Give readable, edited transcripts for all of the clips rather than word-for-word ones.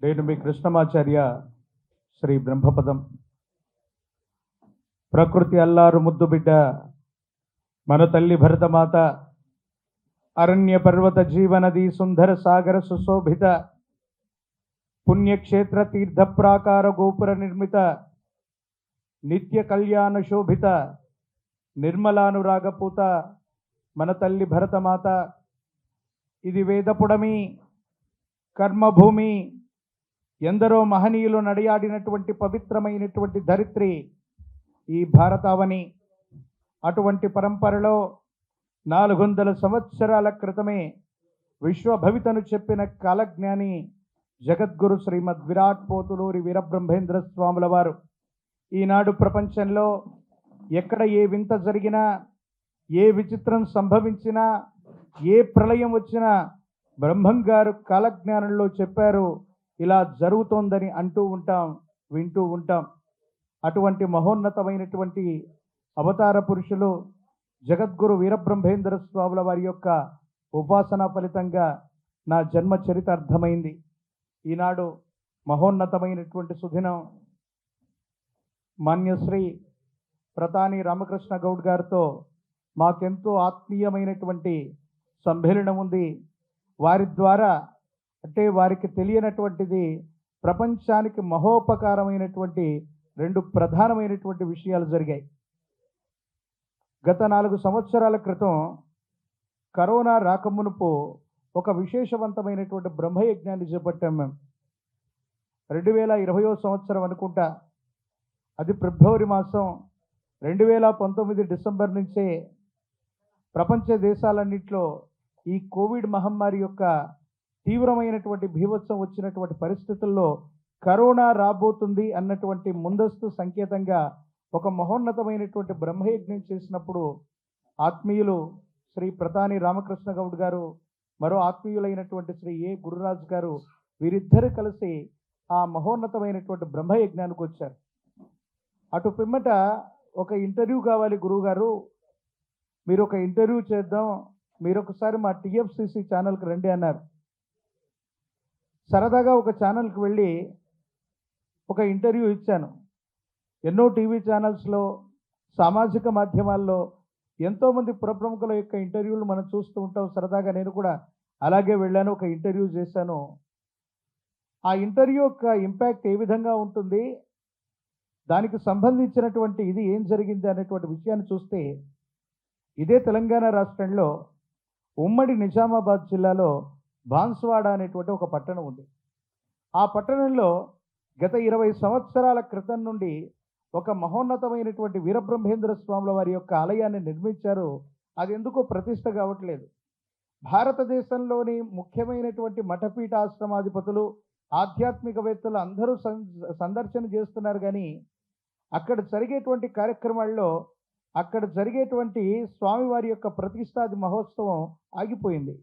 నేను మీ కృష్ణమాచార్య శ్రీ బ్రహ్మపదం. ప్రకృతి అల్లారు ముద్దు బిడ్డ మన తల్లి భరతమాత, అరణ్య పర్వత జీవనది సుందర సాగర సుశోభిత పుణ్యక్షేత్ర తీర్థ ప్రాకార గోపుర నిర్మిత నిత్య కళ్యాణ శోభిత నిర్మలానురాగపూత మన తల్లి భరతమాత. ఇది వేదపుడమి, కర్మభూమి, ఎందరో మహనీయులు నడియాడినటువంటి పవిత్రమైనటువంటి ధరిత్రి ఈ భారతావని. అటువంటి పరంపరలో 400 సంవత్సరాల క్రితమే విశ్వభవితను చెప్పిన కాలజ్ఞాని జగద్గురు శ్రీమద్ విరాట్ పోతులూరి వీరబ్రహ్మేంద్ర స్వాముల వారు ఈనాడు ప్రపంచంలో ఎక్కడ ఏ వింత జరిగినా, ఏ విచిత్రం సంభవించినా, ఏ ప్రళయం వచ్చినా బ్రహ్మం గారు కాలజ్ఞానంలో చెప్పారు, ఇలా జరుగుతోందని అంటూ ఉంటాం, వింటూ ఉంటాం. అటువంటి మహోన్నతమైనటువంటి అవతార పురుషులు జగద్గురు వీరబ్రహ్మేంద్ర స్వాముల వారి యొక్క ఉపాసన ఫలితంగా నా జన్మ చరిత అర్థమైంది. ఈనాడు మహోన్నతమైనటువంటి సుదినం మాన్యశ్రీ ప్రతాని రామకృష్ణ గౌడ్ గారితో మాకెంతో ఆత్మీయమైనటువంటి సమ్మేళనం ఉంది. వారి ద్వారా, అంటే వారికి తెలియనటువంటిది, ప్రపంచానికి మహోపకారమైనటువంటి 2 ప్రధానమైనటువంటి విషయాలు జరిగాయి. గత 4 సంవత్సరాల క్రితం కరోనా రాకమునుపు ఒక విశేషవంతమైనటువంటి బ్రహ్మయజ్ఞాన్ని చేపట్టాం మేము. 2020వ సంవత్సరం అనుకుంటా, అది ఫిబ్రవరి మాసం. 2019 డిసెంబర్ నుంచే ప్రపంచ దేశాలన్నింటిలో ఈ కోవిడ్ మహమ్మారి యొక్క తీవ్రమైనటువంటి భీభత్సం వచ్చినటువంటి పరిస్థితుల్లో కరోనా రాబోతుంది అన్నటువంటి ముందస్తు సంకేతంగా ఒక మహోన్నతమైనటువంటి బ్రహ్మయజ్ఞం చేసినప్పుడు ఆత్మీయులు శ్రీ ప్రతాని రామకృష్ణ గౌడ్ గారు, మరో ఆత్మీయులైనటువంటి శ్రీ ఏ గురురాజ్ గారు, వీరిద్దరు కలిసి ఆ మహోన్నతమైనటువంటి బ్రహ్మయజ్ఞానికి వచ్చారు. అటు పిమ్మట ఒక ఇంటర్వ్యూ కావాలి గురువుగారు, మీరు ఒక ఇంటర్వ్యూ చేద్దాం, మీరు ఒకసారి మా టిఎఫ్సిసి ఛానల్కి రండి అన్నారు. సరదాగా ఒక ఛానల్కి వెళ్ళి ఒక ఇంటర్వ్యూ ఇచ్చాను. ఎన్నో టీవీ ఛానల్స్లో, సామాజిక మాధ్యమాల్లో ఎంతోమంది ప్రముఖుల యొక్క ఇంటర్వ్యూలు మనం చూస్తూ ఉంటాం. సరదాగా నేను కూడా అలాగే వెళ్ళాను, ఒక ఇంటర్వ్యూ చేశాను. ఆ ఇంటర్వ్యూ యొక్క ఇంపాక్ట్ ఏ విధంగా ఉంటుంది, దానికి సంబంధించినటువంటి ఇది ఏం జరిగింది అనేటువంటి విషయాన్ని చూస్తే, ఇదే తెలంగాణ రాష్ట్రంలో ఉమ్మడి నిజామాబాద్ జిల్లాలో బాన్స్వాడ అనేటువంటి ఒక పట్టణం ఉంది. ఆ పట్టణంలో గత 20 సంవత్సరాల క్రితం నుండి ఒక మహోన్నతమైనటువంటి వీరబ్రహ్మేంద్ర స్వాముల వారి యొక్క ఆలయాన్ని నిర్మించారు. అది ఎందుకో ప్రతిష్ట కావట్లేదు. భారతదేశంలోని ముఖ్యమైనటువంటి మఠపీఠ ఆశ్రమాధిపతులు, ఆధ్యాత్మికవేత్తలు అందరూ సందర్శన చేస్తున్నారు, కానీ అక్కడ జరిగేటువంటి కార్యక్రమాల్లో, అక్కడ జరిగేటువంటి స్వామివారి యొక్క ప్రతిష్టాది మహోత్సవం ఆగిపోయింది.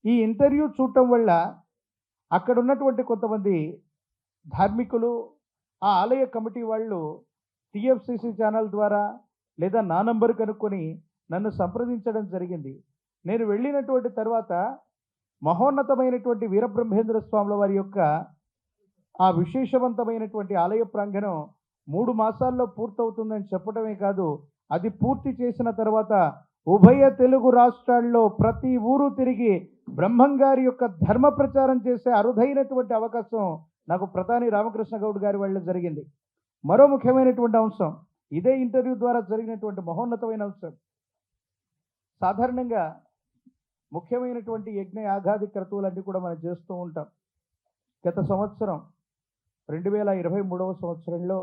ఈ ఇంటర్వ్యూ చూడటం వల్ల అక్కడ ఉన్నటువంటి కొంతమంది ధార్మికులు, ఆ ఆలయ కమిటీ వాళ్ళు టిఎఫ్సిసి ఛానల్ ద్వారా లేదా నా నంబర్ కనుక్కొని నన్ను సంప్రదించడం జరిగింది. నేను వెళ్ళినటువంటి తర్వాత మహోన్నతమైనటువంటి వీరబ్రహ్మేంద్ర స్వాముల వారి యొక్క ఆ విశేషవంతమైనటువంటి ఆలయ ప్రాంగణం 3 మాసాల్లో పూర్తవుతుందని చెప్పడమే కాదు, అది పూర్తి చేసిన తర్వాత ఉభయ తెలుగు రాష్ట్రాల్లో ప్రతి ఊరు తిరిగి బ్రహ్మంగారి యొక్క ధర్మ ప్రచారం చేసే అరుదైనటువంటి అవకాశం నాకు ప్రతాని రామకృష్ణ గౌడ్ గారి వల్ల జరిగింది. మరో ముఖ్యమైనటువంటి అంశం, ఇదే ఇంటర్వ్యూ ద్వారా జరిగినటువంటి మహోన్నతమైన అంశం. సాధారణంగా ముఖ్యమైనటువంటి యజ్ఞ యాగాది క్రతువులన్నీ కూడా మనం చేస్తూ ఉంటాం. గత సంవత్సరం 2023వ సంవత్సరంలో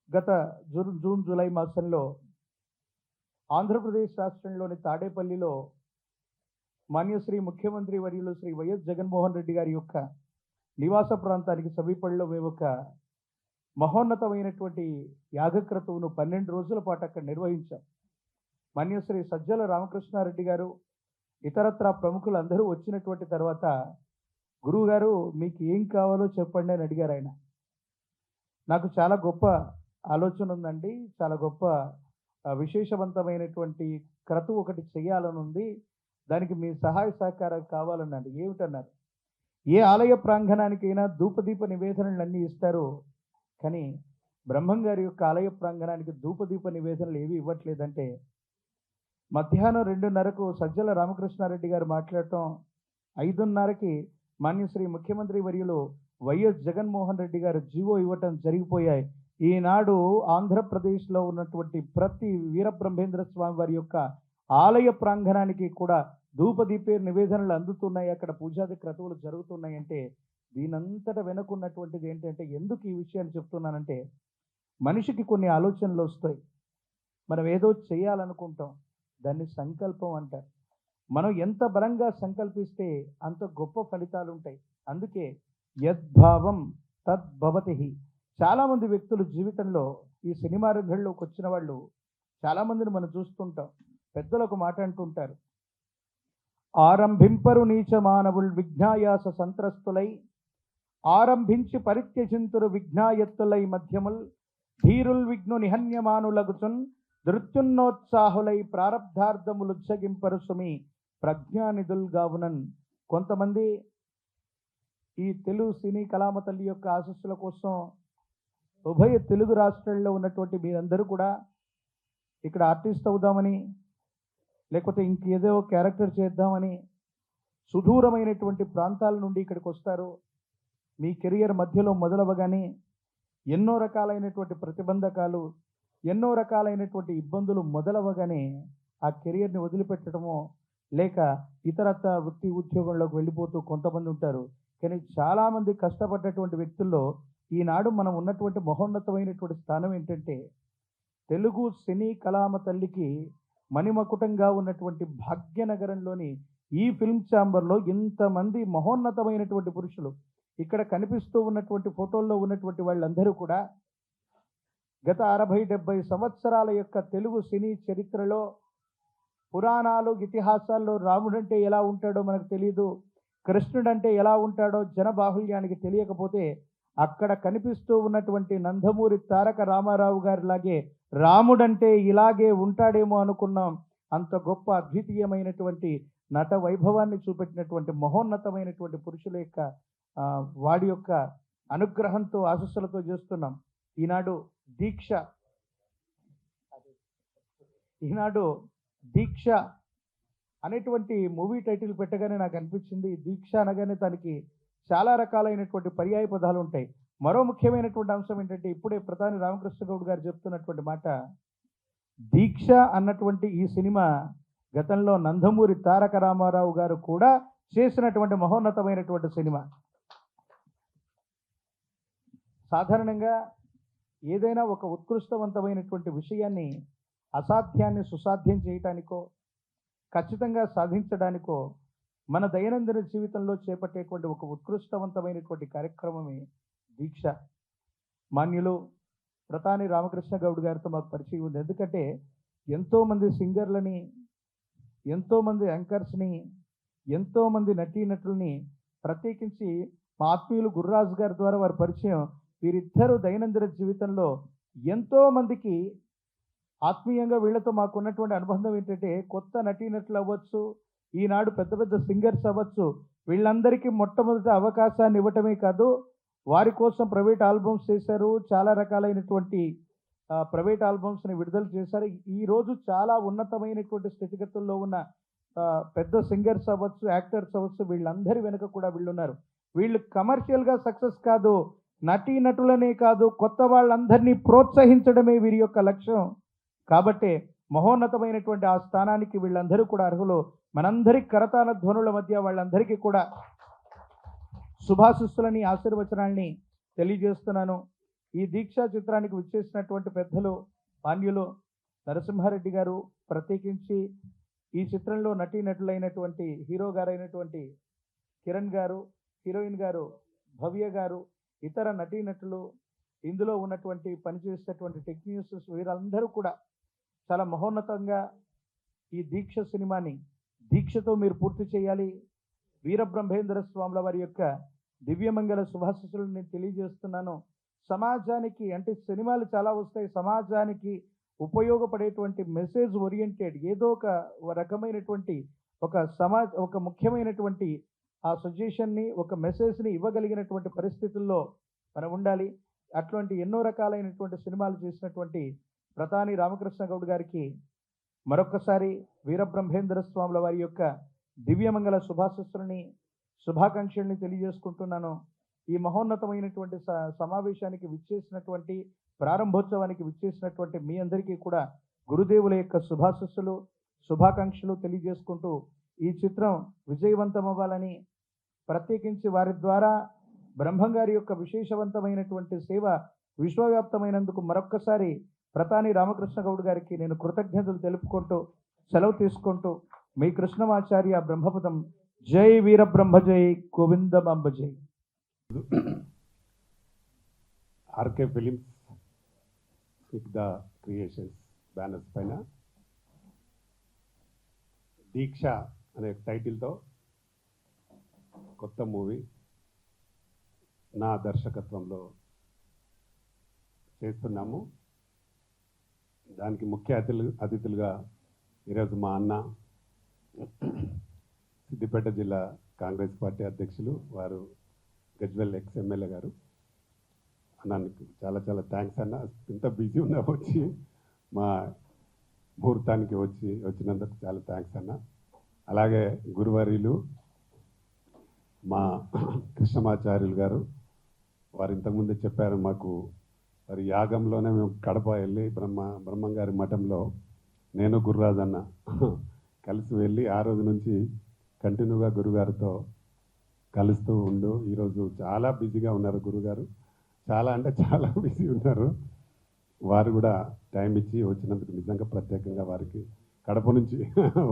గత జూన్ జూలై మాసంలో ఆంధ్రప్రదేశ్ రాష్ట్రంలోని తాడేపల్లిలో మాన్యశ్రీ ముఖ్యమంత్రి వర్యులు శ్రీ వైఎస్ జగన్మోహన్ రెడ్డి గారి యొక్క నివాస ప్రాంతానికి సమీపంలో మేము ఒక మహోన్నతమైనటువంటి యాగక్రతువును 12 రోజుల పాటు అక్కడ నిర్వహించాం. మాన్యశ్రీ సజ్జల రామకృష్ణారెడ్డి గారు, ఇతరత్ర ప్రముఖులు అందరూ వచ్చినటువంటి తర్వాత, గురువు గారు మీకు ఏం కావాలో చెప్పండి అని అడిగారు ఆయన. నాకు చాలా గొప్ప ఆలోచన ఉందండి, చాలా గొప్ప విశేషవంతమైనటువంటి క్రతువు ఒకటి చేయాలని ఉంది, దానికి మీ సహాయ సహకారాలు కావాలన్నాడు. ఏమిటన్నారు? ఏ ఆలయ ప్రాంగణానికైనా ధూపదీప నివేదనలన్నీ ఇస్తారు. కానీ బ్రహ్మం గారి యొక్క ఆలయ ప్రాంగణానికి ధూపదీప నివేదనలు ఏవి ఇవ్వట్లేదంటే, మధ్యాహ్నం 2:30కు సజ్జల రామకృష్ణారెడ్డి గారు మాట్లాడటం, 5:30కి మాన్యశ్రీ ముఖ్యమంత్రి వర్యులు వైఎస్ జగన్మోహన్ రెడ్డి గారు జీవో ఇవ్వటం జరిగిపోయాయి. ఈనాడు ఆంధ్రప్రదేశ్లో ఉన్నటువంటి ప్రతి వీరబ్రహ్మేంద్ర స్వామి వారి యొక్క ఆలయ ప్రాంగణానికి కూడా ధూపదీపే నివేదనలు అందుతున్నాయి, అక్కడ పూజాది క్రతువులు జరుగుతున్నాయంటే దీనంతట వెనుకున్నటువంటిది ఏంటంటే, ఎందుకు ఈ విషయాన్ని చెప్తున్నానంటే, మనిషికి కొన్ని ఆలోచనలు వస్తాయి. మనం ఏదో చేయాలనుకుంటాం, దాన్ని సంకల్పం అంటారు. మనం ఎంత బలంగా సంకల్పిస్తే అంత గొప్ప ఫలితాలు ఉంటాయి. అందుకే యద్భావం తద్భవతి. చాలామంది వ్యక్తులు జీవితంలో ఈ సినిమా రంగంలోకి వచ్చిన వాళ్ళు చాలామందిని మనం చూస్తుంటాం. పెద్దలు ఒక మాట అంటుంటారు, ఆరంభింపరు నీచ మానవుల్ విఘ్నాయాస సంత్రస్తులై, ఆరంభించి పరిత్యజింతురు విఘ్నాయత్తులై మధ్యముల్, ధీరుల్ విఘ్ను నిహన్యమానులగుచున్ నృత్యున్నోత్సాహులై ప్రారబ్ధార్థములుజ్జగింపరు సుమి ప్రజ్ఞానిధుల్ గావునన్. కొంతమంది ఈ తెలుగు సినీ కళామ తల్లి యొక్క ఆశస్సుల కోసం ఉభయ తెలుగు రాష్ట్రాల్లో ఉన్నటువంటి మీరందరూ కూడా ఇక్కడ ఆర్టిస్ట్ అవుదామని, లేకపోతే ఇంకేదో క్యారెక్టర్ చేద్దామని సుదూరమైనటువంటి ప్రాంతాల నుండి ఇక్కడికి వస్తారు. మీ కెరియర్ మధ్యలో మొదలవగానే ఎన్నో రకాలైనటువంటి ప్రతిబంధకాలు, ఎన్నో రకాలైనటువంటి ఇబ్బందులు మొదలవగానే ఆ కెరియర్ని వదిలిపెట్టడమో లేక ఇతరత్ర వృత్తి ఉద్యోగంలోకి వెళ్ళిపోతూ కొంతమంది ఉంటారు. కానీ చాలామంది కష్టపడ్డటువంటి వ్యక్తుల్లో ఈనాడు మనం ఉన్నటువంటి మహోన్నతమైనటువంటి స్థానం ఏంటంటే, తెలుగు సినీ కళామ తల్లికి మణిమకుటంగా ఉన్నటువంటి భాగ్యనగరంలోని ఈ ఫిల్మ్ ఛాంబర్లో ఇంతమంది మహోన్నతమైనటువంటి పురుషులు, ఇక్కడ కనిపిస్తూ ఉన్నటువంటి ఫోటోల్లో ఉన్నటువంటి వాళ్ళందరూ కూడా గత 60-70 సంవత్సరాల యొక్క తెలుగు సినీ చరిత్రలో పురాణాలు ఇతిహాసాల్లో రాముడంటే ఎలా ఉంటాడో మనకు తెలియదు, కృష్ణుడంటే ఎలా ఉంటాడో జనబాహుల్యానికి తెలియకపోతే, అక్కడ కనిపిస్తూ ఉన్నటువంటి నందమూరి తారక రామారావు గారిలాగే రాముడంటే ఇలాగే ఉంటాడేమో అనుకున్నాం. అంత గొప్ప అద్వితీయమైనటువంటి నట వైభవాన్ని చూపెట్టినటువంటి మహోన్నతమైనటువంటి పురుషుల యొక్క వాడి యొక్క అనుగ్రహంతో ఆశస్సులతో చేస్తున్నాం. ఈనాడు దీక్ష అనేటువంటి మూవీ టైటిల్ పెట్టగానే నాకు అనిపించింది, దీక్ష అనగానే దానికి చాలా రకాలైనటువంటి పర్యాయ పదాలు ఉంటాయి. మరో ముఖ్యమైనటువంటి అంశం ఏంటంటే, ఇప్పుడే ప్రధాని రామకృష్ణ గౌడ్ గారు చెప్తున్నటువంటి మాట, దీక్ష అన్నటువంటి ఈ సినిమా గతంలో నందమూరి తారక రామారావు గారు కూడా చేసినటువంటి మహోన్నతమైనటువంటి సినిమా. సాధారణంగా ఏదైనా ఒక ఉత్కృష్టవంతమైనటువంటి విషయాన్ని అసాధ్యాన్ని సుసాధ్యం చేయటానికో ఖచ్చితంగా సాధించడానికో మన దైనందిన జీవితంలో చేపట్టేటువంటి ఒక ఉత్కృష్టవంతమైనటువంటి కార్యక్రమమే దీక్ష. మాన్యులు ప్రధాని రామకృష్ణ గౌడ్ గారితో మాకు పరిచయం ఉంది. ఎందుకంటే ఎంతోమంది సింగర్లని, ఎంతోమంది యాంకర్స్ని, ఎంతోమంది నటీనటుల్ని, ప్రత్యేకించి మా ఆత్మీయులు గుర్రాజు గారి ద్వారా వారి పరిచయం. వీరిద్దరూ దైనందిన జీవితంలో ఎంతోమందికి ఆత్మీయంగా వీళ్ళతో మాకు ఉన్నటువంటి అనుబంధం ఏంటంటే, కొత్త నటీనటులు అవ్వచ్చు, ఈనాడు పెద్ద పెద్ద సింగర్స్ అవ్వచ్చు, వీళ్ళందరికీ మొట్టమొదటి అవకాశాన్ని ఇవ్వటమే కాదు, వారి కోసం ప్రైవేట్ ఆల్బమ్స్ చేశారు, చాలా రకాలైనటువంటి ప్రైవేట్ ఆల్బమ్స్ని విడుదల చేశారు. ఈరోజు చాలా ఉన్నతమైనటువంటి స్థితిగతుల్లో ఉన్న పెద్ద సింగర్స్ అవ్వచ్చు, యాక్టర్స్ అవ్వచ్చు, వీళ్ళందరి వెనుక కూడా వీళ్ళున్నారు. వీళ్ళు కమర్షియల్గా సక్సెస్ కాదు, నటీనటులనే కాదు, కొత్త వాళ్ళందరినీ ప్రోత్సహించడమే వీరి యొక్క లక్ష్యం. కాబట్టి మహోన్నతమైనటువంటి ఆ స్థానానికి వీళ్ళందరూ కూడా అర్హులు. మనందరి కరతాళ ధ్వనుల మధ్య వాళ్ళందరికీ కూడా శుభాశిస్సులని, ఆశీర్వచనాల్ని తెలియజేస్తున్నాను. ఈ దీక్షా చిత్రానికి విచ్చేసినటువంటి పెద్దలు మాన్యులు నరసింహారెడ్డి గారు, ప్రత్యేకించి ఈ చిత్రంలో నటీనటులైనటువంటి హీరో గారైనటువంటి కిరణ్ గారు, హీరోయిన్ గారు భవ్య గారు, ఇతర నటీనటులు, ఇందులో ఉన్నటువంటి పనిచేసేటువంటి టెక్నీషియన్స్, వీరందరూ కూడా చాలా మహోన్నతంగా ఈ దీక్ష సినిమాని దీక్షతో మీరు పూర్తి చేయాలి. వీరబ్రహ్మేంద్ర స్వాముల వారి యొక్క దివ్యమంగళ శుభాశిస్సులను నేను తెలియజేస్తున్నాను. సమాజానికి, అంటే సినిమాలు చాలా వస్తాయి, సమాజానికి ఉపయోగపడేటువంటి మెసేజ్ ఓరియంటెడ్ ఏదో ఒక రకమైనటువంటి ఒక ముఖ్యమైనటువంటి ఆ సజెషన్ని ఒక మెసేజ్ని ఇవ్వగలిగినటువంటి పరిస్థితుల్లో మనం ఉండాలి. అటువంటి ఎన్నో రకాలైనటువంటి సినిమాలు చేసినటువంటి ప్రతాని రామకృష్ణ గౌడ్ గారికి మరొక్కసారి వీరబ్రహ్మేంద్ర స్వాముల వారి యొక్క దివ్యమంగళ శుభాకాంక్షల్ని తెలియజేసుకుంటున్నాను. ఈ మహోన్నతమైనటువంటి సమావేశానికి విచ్చేసినటువంటి ప్రారంభోత్సవానికి విచ్చేసినటువంటి మీ అందరికీ కూడా గురుదేవుల యొక్క శుభాకాంక్షలు తెలియజేసుకుంటూ ఈ చిత్రం విజయవంతం అవ్వాలని, ప్రత్యేకించి వారి ద్వారా బ్రహ్మంగారి యొక్క విశేషవంతమైనటువంటి సేవ విశ్వవ్యాప్తమైనందుకు మరొక్కసారి ప్రతాని రామకృష్ణ గౌడ్ గారికి నేను కృతజ్ఞతలు తెలుపుకుంటూ సెలవు తీసుకుంటూ మీ కృష్ణమాచార్య బ్రహ్మపదం. జై వీరబ్రహ్మ జై గోవిందమాంబ జై. RK films Snigdha creations banners పైన దీక్ష అనే టైటిల్తో కొత్త మూవీ నా దర్శకత్వంలో చేస్తున్నాము. దానికి ముఖ్య అతిథులుగా ఈరోజు మా అన్న సిద్దిపేట జిల్లా కాంగ్రెస్ పార్టీ అధ్యక్షులు వారు గజ్వెల్ ఎమ్మెల్యే గారు. అన్నానికి చాలా చాలా థ్యాంక్స్ అన్న. ఇంత బిజీ ఉన్నా వచ్చి మా ముహూర్తానికి వచ్చినందుకు చాలా థ్యాంక్స్ అన్న. అలాగే గురువర్యులు మా కృష్ణమాచార్యులు గారు, వారు ఇంతకుముందే చెప్పారు మాకు. మరి యాగంలోనే మేము కడప వెళ్ళి బ్రహ్మంగారి మఠంలో నేను గురురాజన్న కలిసి వెళ్ళి ఆ రోజు నుంచి కంటిన్యూగా గురుగారితో కలుస్తూ ఉండు. ఈరోజు చాలా బిజీగా ఉన్నారు గురుగారు, చాలా అంటే చాలా బిజీ ఉన్నారు. వారు కూడా టైం ఇచ్చి వచ్చినందుకు నిజంగా ప్రత్యేకంగా వారికి కడప నుంచి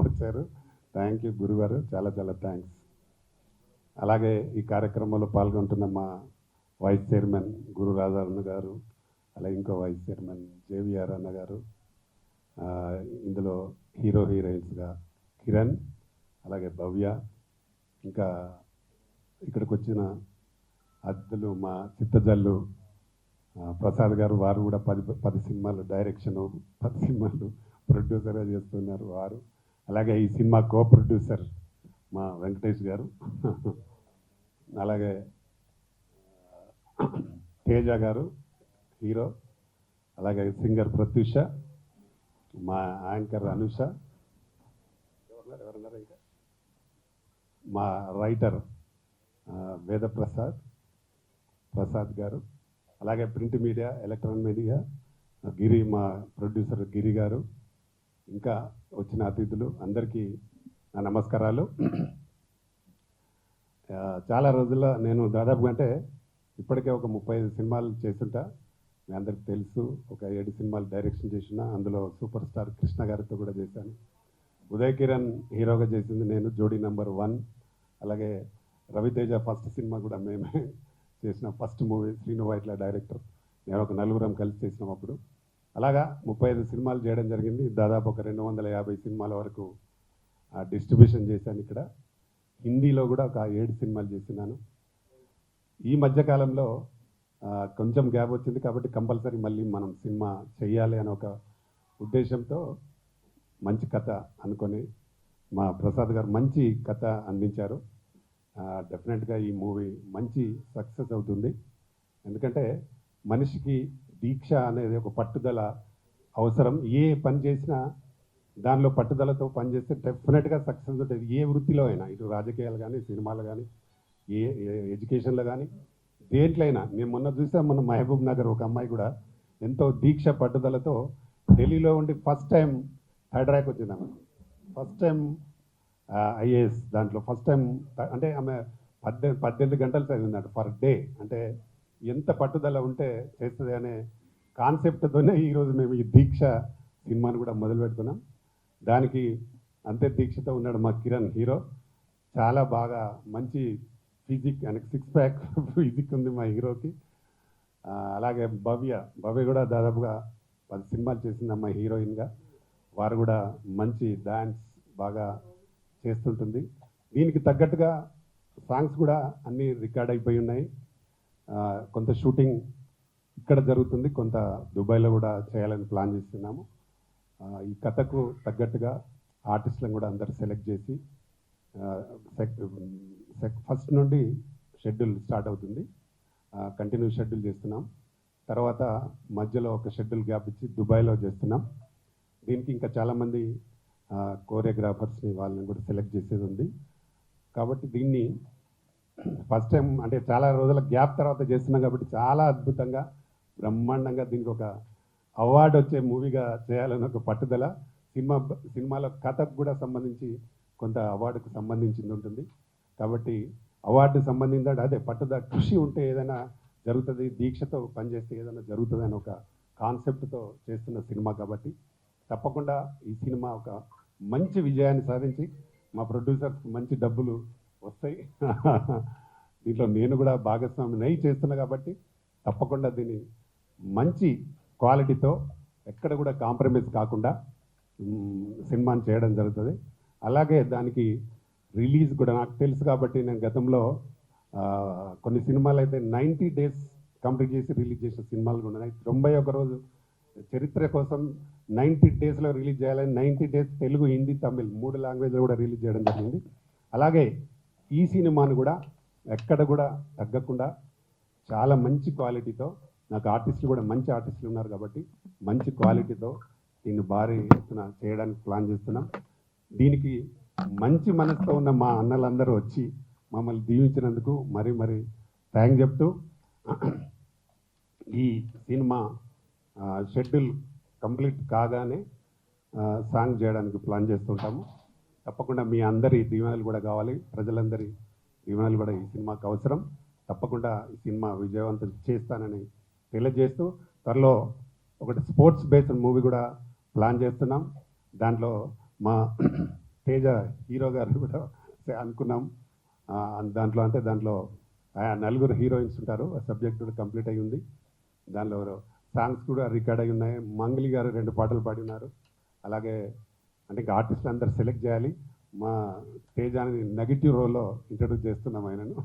వచ్చారు. థ్యాంక్ యూ గురుగారు, చాలా చాలా థ్యాంక్స్. అలాగే ఈ కార్యక్రమంలో పాల్గొంటున్న మా వైస్ చైర్మన్ గురు రాజారన్న గారు, అలాగే ఇంకో వైస్ చైర్మన్ జేవిఆర్ అన్న గారు, ఇందులో హీరోయిన్స్గా కిరణ్, అలాగే భవ్య, ఇంకా ఇక్కడికి వచ్చిన అతిథులు మా చిత్తజల్లు ప్రసాద్ గారు, వారు కూడా 10 సినిమాలు డైరెక్షను, 10 సినిమాలు ప్రొడ్యూసర్గా చేస్తున్నారు వారు. అలాగే ఈ సినిమా కో ప్రొడ్యూసర్ మా వెంకటేష్ గారు, అలాగే తేజ గారు హీరో, అలాగే సింగర్ ప్రత్యూష, మా యాంకర్ అనుష, ఎవరున్నారు ఇంకా మా రైటర్ ప్రసాద్ గారు, అలాగే ప్రింట్ మీడియా ఎలక్ట్రానిక్ మీడియా గిరి, మా ప్రొడ్యూసర్ గిరి గారు, ఇంకా వచ్చిన అతిథులు అందరికీ నా నమస్కారాలు. చాలా రోజుల్లో నేను దాదాపుగా అంటే ఇప్పటికే ఒక 35 సినిమాలు చేస్తుంటా. మీ అందరికి తెలుసు. ఒక 7 సినిమాలు డైరెక్షన్ చేసిన, అందులో సూపర్ స్టార్ కృష్ణ గారితో కూడా చేశాను. ఉదయ్ కిరణ్ హీరోగా చేసింది నేను, జోడీ నెంబర్ 1. అలాగే రవితేజ ఫస్ట్ సినిమా కూడా మేమే చేసిన first movie, Srinu Vaitla director, నేను ఒక 4 కలిసి చేసినాం అప్పుడు. అలాగా 35 సినిమాలు చేయడం జరిగింది. దాదాపు ఒక 250 సినిమాల వరకు డిస్ట్రిబ్యూషన్ చేశాను. ఇక్కడ హిందీలో కూడా ఒక 7 సినిమాలు చేసినాను. ఈ మధ్యకాలంలో కొంచెం గ్యాప్ వచ్చింది కాబట్టి కంపల్సరీ మళ్ళీ మనం సినిమా చెయ్యాలి అనే ఒక ఉద్దేశంతో మంచి కథ అనుకొని మా ప్రసాద్ గారు మంచి కథ అందించారు. డెఫినెట్గా ఈ మూవీ మంచి సక్సెస్ అవుతుంది. ఎందుకంటే మనిషికి దీక్ష అనేది ఒక పట్టుదల అవసరం. ఏ పని చేసినా దానిలో పట్టుదలతో పనిచేస్తే డెఫినెట్గా సక్సెస్ ఉంటుంది. ఏ వృత్తిలో అయినా, ఇటు రాజకీయాలు కానీ, సినిమాలు కానీ, ఏ ఎడ్యుకేషన్లో కానీ, దేంట్లో అయినా. నేను మొన్న చూసాను, మన మహబూబ్ నగర్ ఒక అమ్మాయి కూడా ఎంతో దీక్ష పట్టుదలతో ఢిల్లీలో ఉండి ఫస్ట్ టైం థర్డ్ ర్యాంక్ వచ్చింది. ఆమె ఫస్ట్ టైం ఐఏఎస్ దాంట్లో ఫస్ట్ టైం. అంటే ఆమె 18 గంటలు చదివిందంట పర్ డే. అంటే ఎంత పట్టుదల ఉంటే చేస్తుంది అనే కాన్సెప్ట్తోనే ఈరోజు మేము ఈ దీక్ష సినిమాను కూడా మొదలు పెడుతున్నాం. దానికి అంతే దీక్షతో ఉన్నాడు మా కిరణ్ హీరో. చాలా బాగా మంచి ఫిజిక్, ఆయనకి 6 ప్యాక్ ఫిజిక్ ఉంది మా హీరోకి. అలాగే భవ్య కూడా దాదాపుగా 10 సినిమాలు చేసింది అమ్మాయి హీరోయిన్గా. వారు కూడా మంచి డాన్స్ బాగా చేస్తుంటుంది. దీనికి తగ్గట్టుగా సాంగ్స్ కూడా అన్నీ రికార్డ్ అయిపోయి ఉన్నాయి. కొంత షూటింగ్ ఇక్కడ జరుగుతుంది, కొంత దుబాయ్లో కూడా చేయాలని ప్లాన్ చేస్తున్నాము. ఈ కథకు తగ్గట్టుగా ఆర్టిస్టులను కూడా అందరు సెలెక్ట్ చేసి ఫస్ట్ నుండి షెడ్యూల్ స్టార్ట్ అవుతుంది. కంటిన్యూ షెడ్యూల్ చేస్తున్నాం. తర్వాత మధ్యలో ఒక షెడ్యూల్ గ్యాప్ ఇచ్చి దుబాయ్లో చేస్తున్నాం. దీనికి ఇంకా చాలామంది కోరియోగ్రాఫర్స్ని వాళ్ళని కూడా సెలెక్ట్ చేసేది ఉంది. కాబట్టి దీన్ని ఫస్ట్ టైం అంటే చాలా రోజుల గ్యాప్ తర్వాత చేస్తున్నాం కాబట్టి చాలా అద్భుతంగా బ్రహ్మాండంగా దీనికి ఒక అవార్డు వచ్చే మూవీగా చేయాలని ఒక పట్టుదల. సినిమాలో కథకు కూడా సంబంధించి కొంత అవార్డుకు సంబంధించింది ఉంటుంది. కాబట్టి అవార్డు సంబంధించి అదే పట్టుదల కృషి ఉంటే ఏదైనా జరుగుతుంది, దీక్షతో పనిచేస్తే ఏదైనా జరుగుతుంది అని ఒక కాన్సెప్ట్తో చేస్తున్న సినిమా. కాబట్టి తప్పకుండా ఈ సినిమా ఒక మంచి విజయాన్ని సాధించి మా ప్రొడ్యూసర్స్ మంచి డబ్బులు వస్తాయి. దీంట్లో నేను కూడా భాగస్వామిని చేస్తున్నా కాబట్టి తప్పకుండా దీన్ని మంచి క్వాలిటీతో ఎక్కడ కూడా కాంప్రమైజ్ కాకుండా సినిమాని చేయడం జరుగుతుంది. అలాగే దానికి రిలీజ్ కూడా నాకు తెలుసు కాబట్టి నేను గతంలో కొన్ని సినిమాలు అయితే 90 days కంప్లీట్ చేసి రిలీజ్ చేసిన సినిమాలు కూడా ఉన్నాయి. 91 రోజు చరిత్ర కోసం 90 daysలో రిలీజ్ చేయాలని 90 days తెలుగు, హిందీ, తమిళ్ 3 లాంగ్వేజ్లో కూడా రిలీజ్ చేయడం జరిగింది. అలాగే ఈ సినిమాను కూడా ఎక్కడ కూడా తగ్గకుండా చాలా మంచి క్వాలిటీతో, నాకు ఆర్టిస్టులు కూడా మంచి ఆర్టిస్టులు ఉన్నారు కాబట్టి మంచి క్వాలిటీతో దీన్ని భారీ ఎత్తున చేయడానికి ప్లాన్ చేస్తున్నాం. దీనికి మంచి మనసుతో ఉన్న మా అన్నలందరూ వచ్చి మమ్మల్ని దీవించినందుకు మరీ థ్యాంక్ చెప్తూ ఈ సినిమా షెడ్యూల్ కంప్లీట్ కాగానే సాంగ్ చేయడానికి ప్లాన్ చేస్తుంటాము. తప్పకుండా మీ అందరి దీవెనలు కూడా కావాలి, ప్రజలందరి దీవెనలు కూడా ఈ సినిమాకు అవసరం. తప్పకుండా ఈ సినిమా విజయవంతం చేస్తానని తెలియజేస్తూ త్వరలో ఒకటి స్పోర్ట్స్ బేస్డ్ మూవీ కూడా ప్లాన్ చేస్తున్నాం. దాంట్లో మా తేజ హీరో గారు కూడా అనుకున్నాం. దాంట్లో 4 హీరోయిన్స్ ఉంటారు. ఆ సబ్జెక్ట్ కూడా కంప్లీట్ అయ్యి ఉంది. దానిలో సాంగ్స్ కూడా రికార్డ్ అయి ఉన్నాయి. మంగళి గారు 2 పాటలు పాడి ఉన్నారు. అలాగే అంటే ఇంకా ఆర్టిస్టులు అందరు సెలెక్ట్ చేయాలి. మా తేజాని నెగిటివ్ రోల్లో ఇంట్రడ్యూస్ చేస్తున్నాం ఆయనను.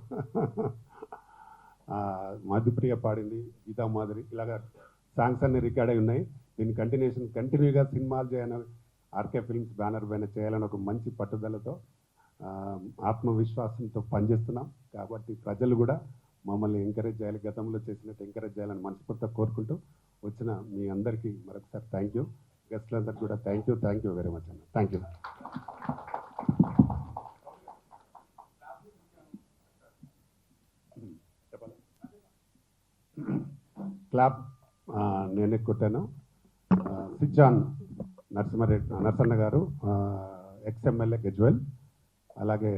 మధుప్రియ పాడింది, గీతా మాధురి, ఇలాగా సాంగ్స్ అన్ని రికార్డ్ అయి ఉన్నాయి. దీని కంటిన్యూగా సినిమాలు చేయాలని ఆర్కే ఫిల్మ్స్ బ్యానర్ పైన చేయాలని ఒక మంచి పట్టుదలతో ఆత్మవిశ్వాసంతో పనిచేస్తున్నాం. కాబట్టి ప్రజలు కూడా మమ్మల్ని ఎంకరేజ్ చేయాలి, గతంలో చేసినట్టు ఎంకరేజ్ చేయాలని మనస్ఫూర్తిగా కోరుకుంటూ వచ్చిన మీ అందరికీ మరొకసారి థ్యాంక్ యూ. గెస్ట్లందరికీ కూడా థ్యాంక్ యూ వెరీ మచ్ అన్న. Thank you. క్లాప్ నేనే కొట్టాను. సిజాన్ నరసన్న గారు, ఎక్స్ఎమ్మెల్యే గజ్వెల్, అలాగే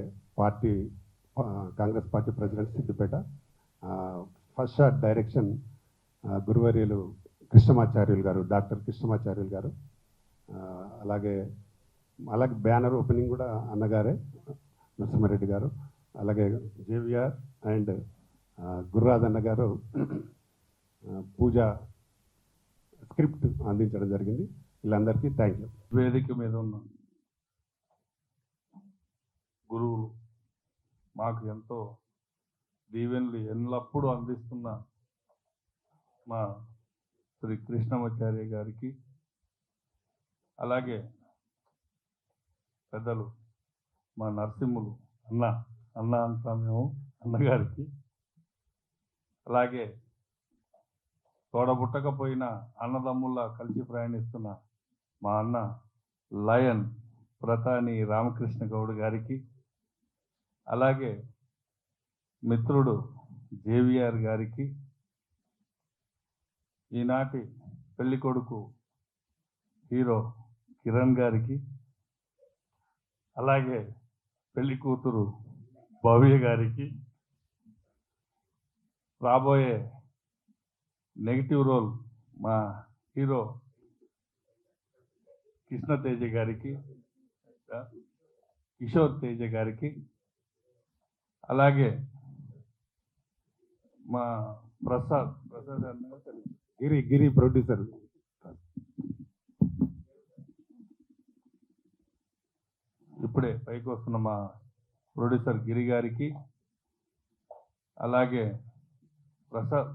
Congress party president Siddipet. First shot direction గురువర్యులు కృష్ణమాచార్యులు గారు, డాక్టర్ కృష్ణమాచార్యులు గారు. అలాగే బ్యానర్ ఓపెనింగ్ కూడా అన్నగారే, నరసింహారెడ్డి గారు. అలాగే జేవిఆర్ అండ్ గుర్రాదన్న గారు పూజ స్క్రిప్ట్ అందించడం జరిగింది. వీళ్ళందరికీ థ్యాంక్ యూ. వేదిక మీద ఉన్న గురువులు, మాకు ఎంతో దీవెనలు ఎల్లప్పుడూ అందిస్తున్న మా శ్రీ కృష్ణమాచార్య గారికి, అలాగే పెద్దలు మా నరసింహులు అన్న అంతా మేము అన్నగారికి, అలాగే తోడబుట్టకపోయిన అన్నదమ్ముల్లా కలిసి ప్రయాణిస్తున్న మా అన్న లయన్ ప్రతాని రామకృష్ణ గౌడ్ గారికి, అలాగే మిత్రుడు జేవిఆర్ గారికి, ఈనాటి పెళ్లి కొడుకు హీరో కిరణ్ గారికి, అలాగే పెళ్లి కూతురు భవ్య గారికి, రాబోయే నెగిటివ్ రోల్ మా హీరో కృష్ణ తేజ గారికి, కిషోర్ తేజ గారికి, అలాగే మా ప్రసాద్ గిరి ప్రొడ్యూసర్, ఇప్పుడే పైకి వస్తున్న మా ప్రొడ్యూసర్ గిరి గారికి, అలాగే ప్రసాద్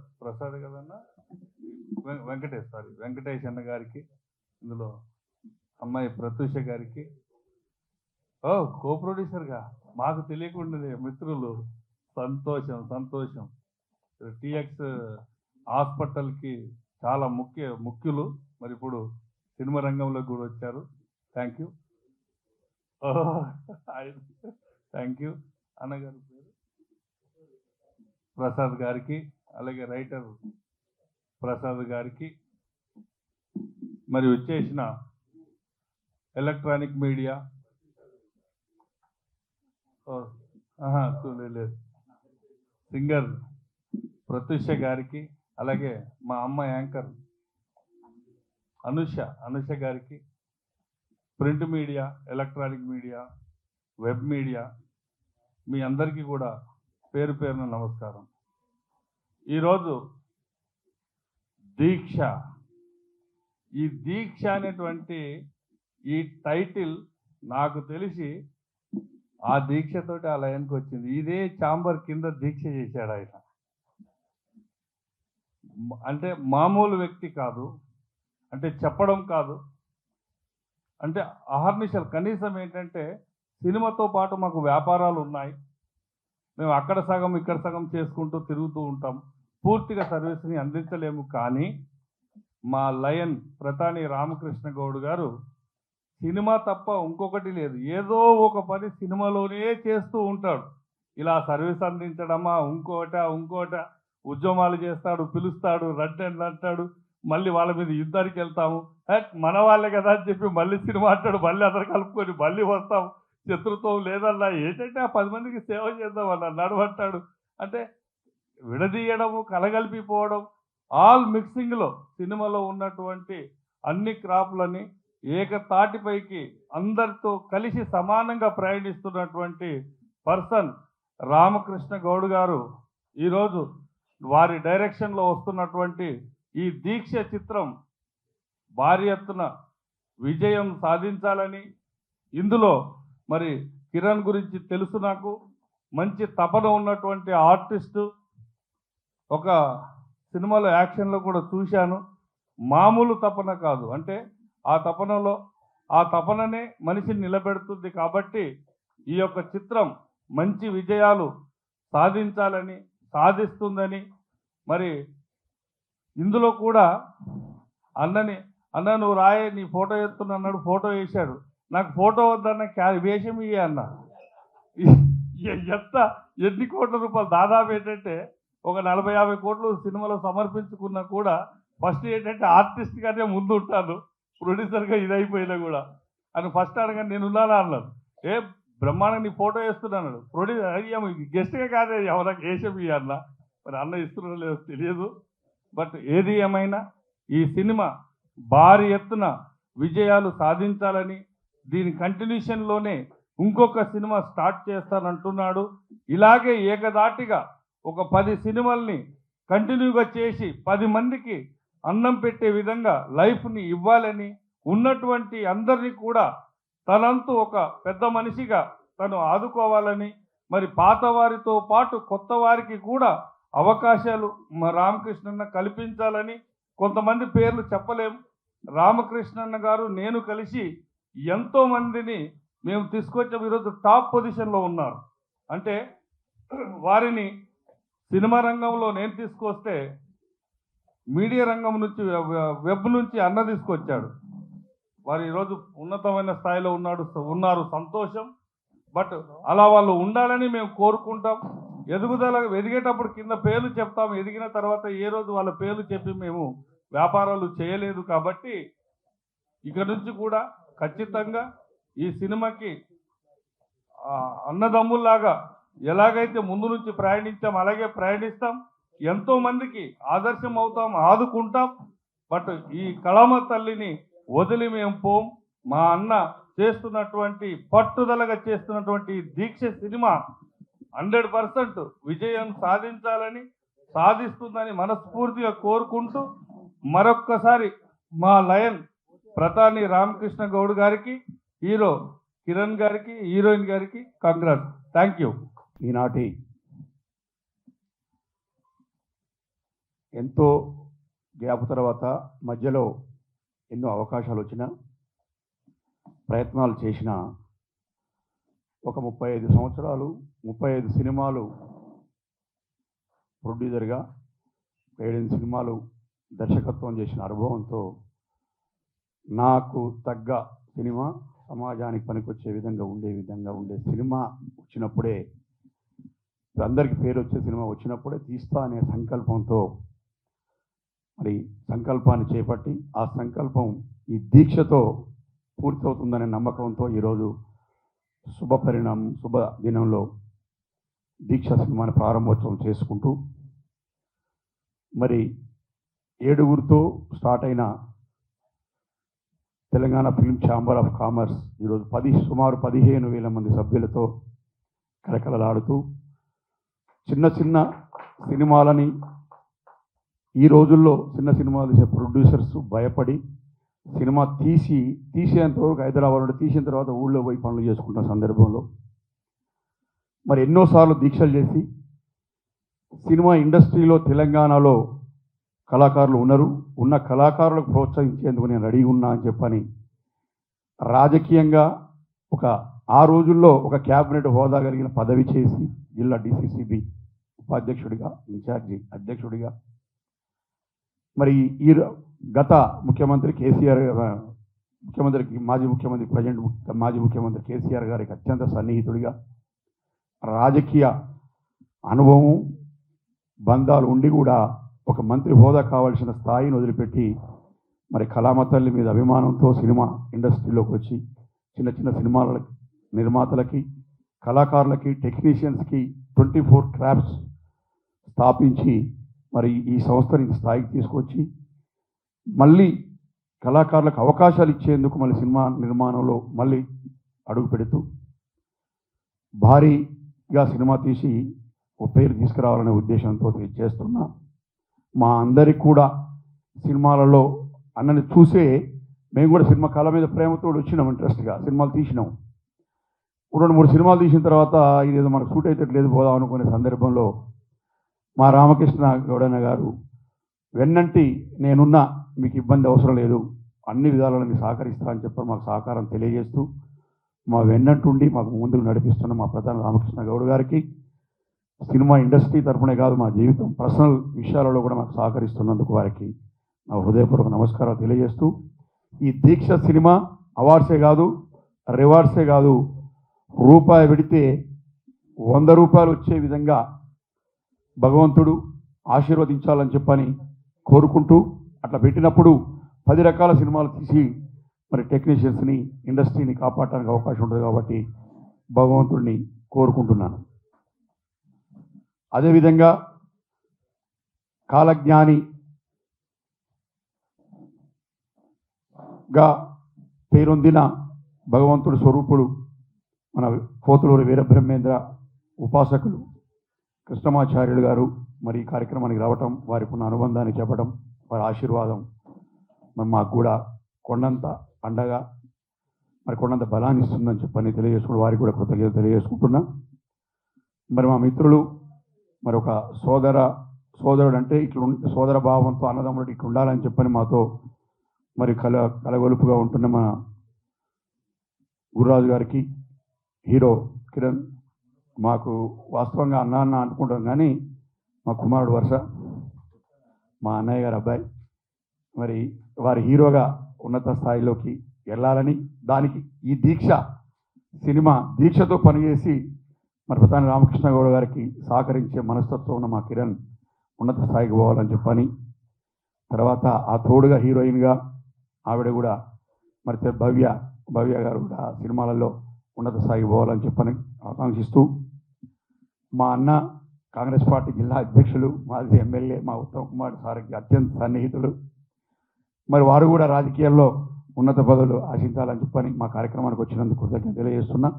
కదన్నా వెంకటేష్ అన్న గారికి, ఇందులో అమ్మాయి ప్రత్యూష గారికి, కో ప్రొడ్యూసర్గా మాకు తెలియకుండానే మిత్రులు సంతోషం సంతోషం. టిఎక్స్ హాస్పిటల్కి చాలా ముఖ్యులు. మరి ఇప్పుడు సినిమా రంగంలోకి కూడా వచ్చారు. Thank you. Thank you. అన్నగారి పేరు ప్రసాద్ గారికి, అలాగే రైటర్ ప్రసాద్ గారికి, మరి వచ్చేసిన ఎలక్ట్రానిక్ మీడియా లేదు సింగర్ ప్రత్యూష గారికి, అలాగే మా అమ్మ యాంకర్ అనుష గారికి, print media, electronic media, web media, మీ అందరికీ కూడా పేరు పేరున నమస్కారం. ఈరోజు దీక్ష, ఈ దీక్ష అనేటువంటి ఈ టైటిల్ నాకు తెలిసి ఆ దీక్షతోటి ఆ లయన్కి వచ్చింది. ఇదే చాంబర్ కింద దీక్ష చేశాడు ఆయన. అంటే మామూలు వ్యక్తి కాదు, అంటే చెప్పడం కాదు, అంటే అహర్నిశలు. కనీసం ఏంటంటే సినిమాతో పాటు మాకు వ్యాపారాలు ఉన్నాయి, మేము అక్కడ సగం ఇక్కడ సగం చేసుకుంటూ తిరుగుతూ ఉంటాం, పూర్తిగా సర్వీస్ని అందించలేము. కానీ మా లయన్ ప్రతాని రామకృష్ణ గౌడ్ గారు సినిమా తప్ప ఇంకొకటి లేదు, ఏదో ఒక పని సినిమాలోనే చేస్తూ ఉంటాడు. ఇలా సర్వీస్ అందించడమా, ఇంకోట ఉద్యమాలు చేస్తాడు, పిలుస్తాడు, రండి అంటాడు, మళ్ళీ వాళ్ళ మీద యుద్ధానికి వెళ్తాము, మన వాళ్ళే కదా అని చెప్పి మళ్ళీ సినిమా అంటాడు, మళ్ళీ అందరు కలుపుకొని మళ్ళీ వస్తాం, శత్రుత్వం లేదన్నా, ఏంటంటే ఆ 10 మందికి సేవ చేద్దాం అన్న నడవంటాడు. అంటే విడదీయడము, కలగలిపిపోవడం, ఆల్ మిక్సింగ్లో సినిమాలో ఉన్నటువంటి అన్ని క్రాప్లని ఏకతాటిపైకి అందరితో కలిసి సమానంగా ప్రయాణిస్తున్నటువంటి పర్సన్ రామకృష్ణ గౌడ్ గారు ఈరోజు వారి డైరెక్షన్లో వస్తున్నటువంటి ఈ దీక్ష చిత్రం భారీ ఎత్తున విజయం సాధించాలని, ఇందులో మరి కిరణ్ గురించి తెలుసు నాకు, మంచి తపన ఉన్నటువంటి ఆర్టిస్టు. ఒక సినిమాలో యాక్షన్లో కూడా చూశాను, మామూలు తపన కాదు, అంటే ఆ తపననే మనిషిని నిలబెడుతుంది. కాబట్టి ఈ యొక్క చిత్రం మంచి విజయాలు సాధించాలని, సాధిస్తుందని, మరి ఇందులో కూడా అన్న నువ్వు రాయే, నీ ఫోటో ఎత్తున్నా అన్నాడు, ఫోటో వేశాడు. నాకు ఫోటో వద్దన్న వేషం ఇయ్యే అన్న. ఎన్ని కోట్ల రూపాయలు, దాదాపు ఏంటంటే ఒక 40-50 కోట్లు సినిమాలో సమర్పించుకున్నా కూడా ఫస్ట్ ఏంటంటే ఆర్టిస్ట్గానే ముందు ఉంటాను, ప్రొడ్యూసర్గా ఇదైపోయినా కూడా అని ఫస్ట్ అనగా నేను ఉన్నానా అన్నాడు. బ్రహ్మాండంగా నీ ఫోటో వేస్తున్నాను, ప్రొడ్యూసర్ గెస్ట్గా కాదే ఎవరికి వేషం ఇయ్య అన్న. మరి అన్న ఇస్తున్నా లేదో తెలియదు. బట్ ఏది ఏమైనా ఈ సినిమా భారీ ఎత్తున విజయాలు సాధించాలని, దీని కంటిన్యూషన్లోనే ఇంకొక సినిమా స్టార్ట్ చేస్తానంటున్నాడు. ఇలాగే ఏకదాటిగా ఒక 10 సినిమాల్ని కంటిన్యూగా చేసి 10 మందికి అన్నం పెట్టే విధంగా లైఫ్ని ఇవ్వాలని, ఉన్నటువంటి అందరినీ కూడా తనంతు ఒక పెద్ద మనిషిగా తను ఆదుకోవాలని, మరి పాత వారితో పాటు కొత్త వారికి కూడా అవకాశాలు మా రామకృష్ణన్న కల్పించాలని. కొంతమంది పేర్లు చెప్పలేం, రామకృష్ణన్న గారు నేను కలిసి ఎంతోమందిని మేము తీసుకొచ్చాము, ఈరోజు టాప్ పొజిషన్లో ఉన్నారు. అంటే వారిని సినిమా రంగంలో నేను తీసుకొస్తే మీడియా రంగం నుంచి, వెబ్ నుంచి అన్న తీసుకొచ్చాడు. వారు ఈరోజు ఉన్నతమైన స్థాయిలో ఉన్నారు, సంతోషం. బట్ అలా వాళ్ళు ఉండాలని మేము కోరుకుంటాం. ఎదిగేటప్పుడు కింద పేర్లు చెప్తాం, ఎదిగిన తర్వాత ఏ రోజు వాళ్ళ పేర్లు చెప్పి మేము వ్యాపారాలు చేయలేదు. కాబట్టి ఇక నుంచి కూడా ఖచ్చితంగా ఈ సినిమాకి అన్నదమ్ముల్లాగా ఎలాగైతే ముందు నుంచి ప్రయాణించాం అలాగే ప్రయాణిస్తాం, ఎంతోమందికి ఆదర్శం అవుతాం, ఆదుకుంటాం. బట్ ఈ కళామ తల్లిని వదిలి మేము పోం. మా అన్న చేస్తున్నటువంటి పట్టుదలగా చేస్తున్నటువంటి దీక్ష సినిమా 100% విజయం సాధించాలని, సాధిస్తుందని మనస్ఫూర్తిగా కోరుకుంటూ మరొక్కసారి మా లయన్ ప్రతాని రామకృష్ణ గౌడ్ గారికి, హీరో కిరణ్ గారికి, హీరోయిన్ గారికి కంగ్రాట్స్. Thank you. ఈనాటి ఎంతో గ్యాప్ తర్వాత మధ్యలో ఎన్నో అవకాశాలు వచ్చినా, ప్రయత్నాలు చేసిన ఒక 35 సంవత్సరాలు 35 సినిమాలు ప్రొడ్యూసర్గా 7 సినిమాలు దర్శకత్వం చేసిన అనుభవంతో నాకు తగ్గ సినిమా సమాజానికి పనికొచ్చే విధంగా ఉండే సినిమా వచ్చినప్పుడే, అందరికీ పేరు వచ్చే సినిమా వచ్చినప్పుడే తీస్తా అనే సంకల్పంతో మరి సంకల్పాన్ని చేపట్టి ఆ సంకల్పం ఈ దీక్షతో పూర్తవుతుందనే నమ్మకంతో ఈరోజు శుభ దినంలో దీక్ష సినిమాని ప్రారంభోత్సవం చేసుకుంటూ మరి 7గురితో స్టార్ట్ అయిన Telangana film chamber of commerce ఈరోజు సుమారు 15,000 మంది సభ్యులతో కలకలలాడుతూ చిన్న చిన్న సినిమాలని ఈ రోజుల్లో చిన్న సినిమాలు తీసే ప్రొడ్యూసర్స్ భయపడి సినిమా తీసేంతవరకు హైదరాబాద్ నుండి తీసిన తర్వాత ఊళ్ళో పోయి పనులు చేసుకుంటున్న సందర్భంలో మరి ఎన్నోసార్లు దీక్షలు చేసి సినిమా ఇండస్ట్రీలో తెలంగాణలో కళాకారులు ఉన్న కళాకారులకు ప్రోత్సహించేందుకు నేను రెడీ ఉన్నా అని చెప్పని రాజకీయంగా ఆ రోజుల్లో ఒక క్యాబినెట్ హోదా కలిగిన పదవి చేసి జిల్లా డిసిసిబి ఉపాధ్యక్షుడిగా ఇన్ఛార్జి అధ్యక్షుడిగా మరి ఈ గత ముఖ్యమంత్రి కేసీఆర్ మాజీ ముఖ్యమంత్రి కేసీఆర్ గారికి అత్యంత సన్నిహితుడిగా రాజకీయ అనుభవం బంధాలు ఉండి కూడా ఒక మంత్రి హోదా కావాల్సిన స్థాయిని వదిలిపెట్టి మరి కళామ తల్లి మీద అభిమానంతో సినిమా ఇండస్ట్రీలోకి వచ్చి చిన్న చిన్న సినిమాల నిర్మాతలకి కళాకారులకి టెక్నీషియన్స్కి 24 క్రాఫ్ట్స్ స్థాపించి మరి ఈ సంస్థని స్థాయికి తీసుకొచ్చి మళ్ళీ కళాకారులకు అవకాశాలు ఇచ్చేందుకు మళ్ళీ సినిమా నిర్మాణంలో మళ్ళీ అడుగు పెడుతూ భారీగా సినిమా తీసి ఒక పేరు తీసుకురావాలనే ఉద్దేశంతో చేస్తున్నా. మా అందరికి కూడా సినిమాలలో అన్నని చూసే మేము కూడా సినిమా కళ మీద ప్రేమతో వచ్చినాం, ఇంట్రెస్ట్గా సినిమాలు తీసినాం. 2-3 సినిమాలు తీసిన తర్వాత ఇదేదో మనకు సూట్ అయితే పోదాం అనుకునే సందర్భంలో మా రామకృష్ణ గౌడన్న గారు వెన్నంటి నేనున్నా, మీకు ఇబ్బంది అవసరం లేదు, అన్ని విధాలను మీకు సహకరిస్తా అని చెప్పి మాకు సహకారం తెలియజేస్తూ మా వెన్నంటుండి మాకు ముందుకు నడిపిస్తున్న మా ప్రధాన రామకృష్ణ గౌడ్ గారికి సినిమా ఇండస్ట్రీ తరఫునే కాదు మా జీవితం పర్సనల్ విషయాలలో కూడా మాకు సహకరిస్తున్నందుకు వారికి నా హృదయపూర్వక నమస్కారాలు తెలియజేస్తూ ఈ దీక్ష సినిమా అవార్డ్సే కాదు రివార్డ్సే కాదు, రూపాయి పెడితే 100 రూపాయలు వచ్చే విధంగా భగవంతుడు ఆశీర్వదించాలని చెప్పని కోరుకుంటూ అట్లా పెట్టినప్పుడు 10 రకాల సినిమాలు తీసి మరి టెక్నీషియన్స్ని ఇండస్ట్రీని కాపాడటానికి అవకాశం ఉంటుంది కాబట్టి భగవంతుడిని కోరుకుంటున్నాను. అదేవిధంగా కాలజ్ఞానిగా పేరొందిన భగవంతుడి స్వరూపుడు మన కోతులూరి వీరబ్రహ్మేంద్ర ఉపాసకులు కృష్ణమాచార్యులు గారు మరి ఈ కార్యక్రమానికి రావటం, వారికి ఉన్న అనుబంధాన్ని చెప్పడం, వారి ఆశీర్వాదం మరి మాకు కూడా కొండంత అండగా మరి కొండంత బలాన్ని ఇస్తుందని చెప్పని తెలియజేసుకుంటూ వారికి కూడా కృతజ్ఞతలు తెలియజేసుకుంటున్నా. మరి మా మిత్రులు మరి ఒక సోదరుడు అంటే ఇట్లా సోదర భావంతో అన్నదమ్ముడు ఇట్లా ఉండాలని చెప్పని మాతో మరి కలగొలుపుగా ఉంటున్న మన గురురాజు గారికి, హీరో కిరణ్, మాకు వాస్తవంగా అన్న అనుకుంటాం కానీ మా కుమారుడు వరుస మా అన్నయ్య గారు అబ్బాయి, మరి వారి హీరోగా ఉన్నత స్థాయిలోకి వెళ్ళాలని దానికి ఈ దీక్షతో పనిచేసి మరి ప్రధాని రామకృష్ణ గౌడ్ గారికి సహకరించే మనస్తత్వం ఉన్న మా కిరణ్ ఉన్నత స్థాయికి పోవాలని చెప్పని, తర్వాత ఆ తోడుగా హీరోయిన్గా ఆవిడ కూడా మరి భవ్య గారు కూడా సినిమాలలో ఉన్నత స్థాయికి పోవాలని చెప్పని ఆకాంక్షిస్తూ, మా అన్న కాంగ్రెస్ పార్టీ జిల్లా అధ్యక్షులు మాజీ ఎమ్మెల్యే మా ఉత్తమ్ కుమార్ సార్కి అత్యంత సన్నిహితులు, మరి వారు కూడా రాజకీయాల్లో ఉన్నత పదవులు ఆశించాలని చెప్పని మా కార్యక్రమానికి వచ్చినందుకు కృతజ్ఞత తెలియజేస్తున్నా.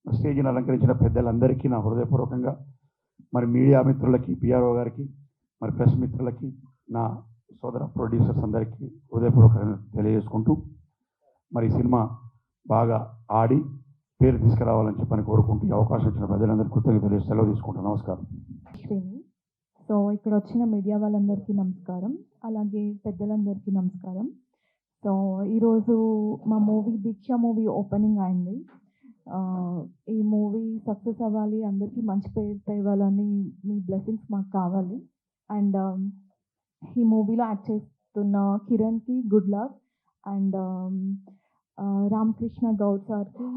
స్టేజ్ని అలంకరించిన పెద్దలందరికీ నా హృదయపూర్వకంగా, మరి మీడియా మిత్రులకి, పిఆర్ఓ గారికి, మరి ప్రెస్ మిత్రులకి, నా సోదర ప్రొడ్యూసర్స్ అందరికీ హృదయపూర్వకంగా తెలియజేసుకుంటూ మరి సినిమా బాగా ఆడి పేరు తీసుకురావాలని చెప్పని కోరుకుంటూ ఈ అవకాశం ఇచ్చిన ప్రజలందరికీ కృతజ్ఞతలు తెలియజేసి సెలవు తీసుకుంటాను. నమస్కారం. సో ఇక్కడ వచ్చిన మీడియా వాళ్ళందరికీ నమస్కారం, అలాగే పెద్దలందరికీ నమస్కారం. సో ఈరోజు మా దీక్ష మూవీ ఓపెనింగ్ అయింది. ఈ మూవీ సక్సెస్ అవ్వాలి, అందరికీ మంచి పేరు తేవాలని మీ బ్లెస్సింగ్స్ మాకు కావాలి. అండ్ ఈ మూవీలో యాక్ట్ చేస్తున్న కిరణ్కి good luck. And Ramakrishna Goud సార్కి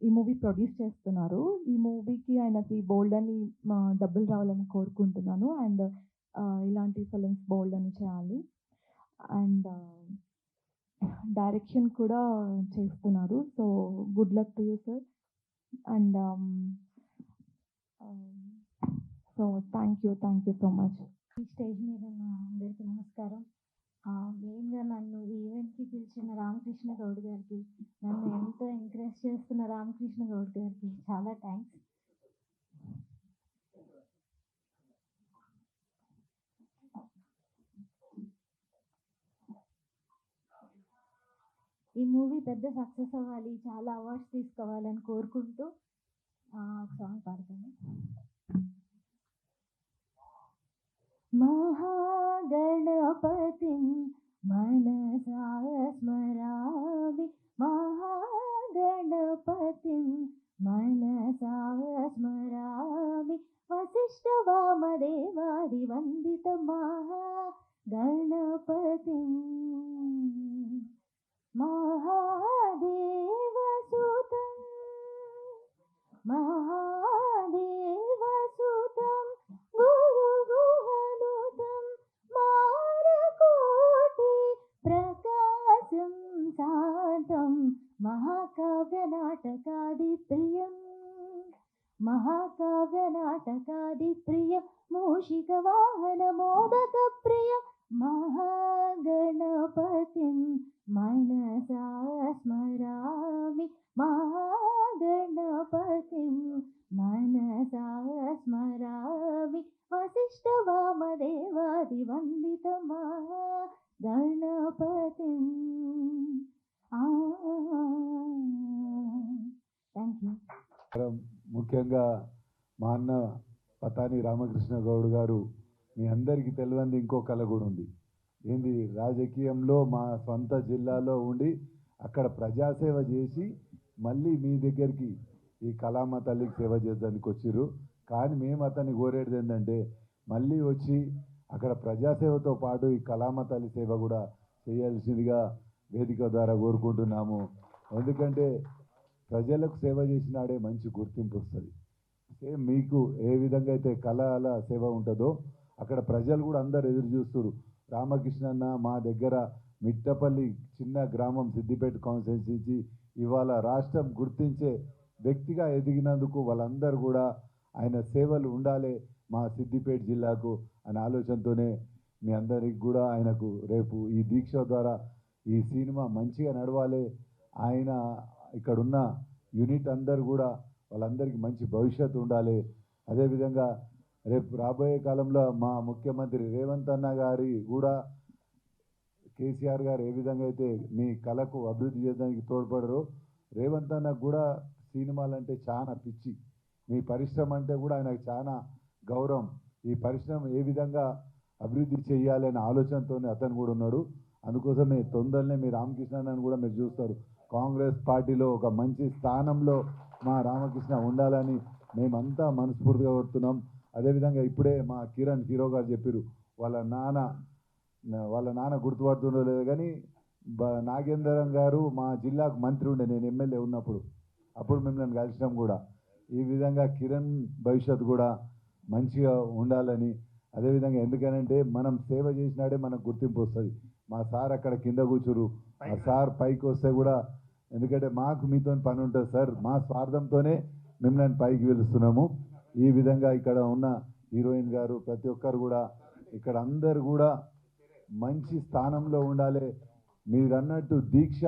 ఈ మూవీ ప్రొడ్యూస్ చేస్తున్నారు. ఈ మూవీకి ఆయనకి బోల్డ్ అని డబ్బులు రావాలని కోరుకుంటున్నాను. అండ్ ఇలాంటి ఫిలిమ్స్ బోల్డ్ అని చేయాలి. అండ్ డైరెక్షన్ కూడా చేస్తున్నారు. So good luck to you sir. And so thank you so much. ఈ స్టేజ్ మీద ఉన్న అందరికీ నమస్కారం. మెయిన్గా నన్ను ఈ ఈవెంట్కి పిలిచిన రామకృష్ణ గౌడ్ గారికి, నన్ను ఎంతో ఎంకరేజ్ చేస్తున్న రామకృష్ణ గౌడ్ గారికి చాలా థ్యాంక్స్. ఈ మూవీ పెద్ద సక్సెస్ అవ్వాలి, చాలా అవార్డ్స్ తీసుకోవాలని కోరుకుంటూ ఒక సాంగ్ పాడతాను. మహాగణపతిం మనసా స్మరామి, మహాగణపతిం మనసా స్మరామి, వశిష్ఠ వామదేవాది వందిత మహాగణపతిం, మహాదేవసుతం మహాదేవసుతం గురుగుహనుతం మారకోటి ప్రకాశం శాంతం, మహాకావ్య నాటకాది ప్రియం, మహాకావ్యనాటకాది ప్రియం, మూషిక వాహన మోదక ప్రియం, మహాగణపతిం మనసా స్మరామి, మహాగణపతిం మనసా స్మరామి, వశిష్ఠ వామదేవాది వందిత మహాగణపతిం. Thank you. ముఖ్యంగా మా అన్న పతాని రామకృష్ణ గౌడ్ గారు, మీ అందరికీ తెలియంది ఇంకో కళ కూడా ఉంది. ఏంది, రాజకీయంలో మా సొంత జిల్లాలో ఉండి అక్కడ ప్రజాసేవ చేసి మళ్ళీ మీ దగ్గరికి ఈ కళామ తల్లికి సేవ చేద్దానికి వచ్చిర్రు. కానీ మేము అతన్ని కోరేది ఏంటంటే మళ్ళీ వచ్చి అక్కడ ప్రజాసేవతో పాటు ఈ కళామ తల్లి సేవ కూడా చేయాల్సిందిగా వేదిక ద్వారా కోరుకుంటున్నాము. ఎందుకంటే ప్రజలకు సేవ చేసినాడే మంచి గుర్తింపు వస్తుంది. సేమ్ మీకు ఏ విధంగా అయితే కళల సేవ ఉంటుందో అక్కడ ప్రజలు కూడా అందరు ఎదురు చూస్తున్నారు. రామకృష్ణన్న మా దగ్గర మిట్టపల్లి చిన్న గ్రామం సిద్దిపేట కాన్స్టిట్యున్సీ ఇవాళ రాష్ట్రం గుర్తించే వ్యక్తిగా ఎదిగినందుకు వాళ్ళందరూ కూడా ఆయన సేవలు ఉండాలి మా సిద్దిపేట జిల్లాకు అనే ఆలోచనతోనే మీ అందరికి కూడా ఆయనకు రేపు ఈ దీక్ష ద్వారా ఈ సినిమా మంచిగా నడవాలి. ఆయన ఇక్కడున్న యూనిట్ అందరు కూడా వాళ్ళందరికీ మంచి భవిష్యత్తు ఉండాలి. అదేవిధంగా రేపు రాబోయే కాలంలో మా ముఖ్యమంత్రి రేవంత్ అన్న గారి కూడా కేసీఆర్ గారు ఏ విధంగా అయితే మీ కళకు అభివృద్ధి చేయడానికి తోడ్పడరు, రేవంత్ అన్నకు కూడా సినిమాలంటే చాలా పిచ్చి. మీ పరిశ్రమ అంటే కూడా ఆయనకు చాలా గౌరవం. ఈ పరిశ్రమ ఏ విధంగా అభివృద్ధి చేయాలనే ఆలోచనతోనే అతను కూడా ఉన్నాడు. అందుకోసమే తొందరనే మీ రామకృష్ణని కూడా మీరు చూస్తారు. కాంగ్రెస్ పార్టీలో ఒక మంచి స్థానంలో మా రామకృష్ణ ఉండాలని మేమంతా మనస్ఫూర్తిగా కోరుతున్నాం. అదేవిధంగా ఇప్పుడే మా కిరణ్ హీరో గారు చెప్పారు, వాళ్ళ నాన్న గుర్తుపడుతుండో లేదు కానీ నాగేంద్రం గారు మా జిల్లాకు మంత్రి ఉండే, నేను ఎమ్మెల్యే ఉన్నప్పుడు, అప్పుడు మిమ్మల్ని కలిసినాం కూడా. ఈ విధంగా కిరణ్ భవిష్యత్తు కూడా మంచిగా ఉండాలని, అదేవిధంగా ఎందుకనంటే మనం సేవ చేసినాడే మనకు గుర్తింపు వస్తుంది. మా సార్ అక్కడ కింద కూర్చురు, ఆ సార్ పైకి వస్తే కూడా, ఎందుకంటే మాకు మీతో పని ఉంటుంది సార్, మా స్వార్థంతోనే మిమ్మల్ని పైకి పిలుస్తున్నాము. ఈ విధంగా ఇక్కడ ఉన్న హీరోయిన్ గారు ప్రతి ఒక్కరు కూడా ఇక్కడ అందరు కూడా మంచి స్థానంలో ఉండాలి. మీరు అన్నట్టు దీక్ష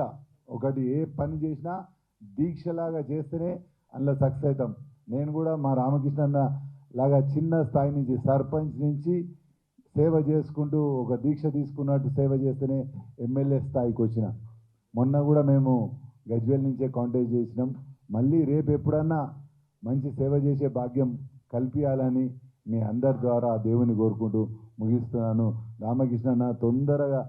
ఒకటి, ఏ పని చేసినా దీక్షలాగా చేస్తేనే అందులో సక్సెస్ అవుతాం. నేను కూడా మా రామకృష్ణ లాగా చిన్న స్థాయి నుంచి సర్పంచ్ నుంచి సేవ చేసుకుంటూ ఒక దీక్ష తీసుకున్నట్టు సేవ చేస్తేనే ఎమ్మెల్యే స్థాయికి వచ్చిన. మొన్న కూడా మేము గజ్వేల్ నుంచే కాంటాక్ట్ చేసినాం. మళ్ళీ రేపు ఎప్పుడన్నా మంచి సేవ చేసే భాగ్యం కల్పించాలని మీ అందరి ద్వారా దేవుని కోరుకుంటూ ముగిస్తున్నాను. రామకృష్ణ తొందరగా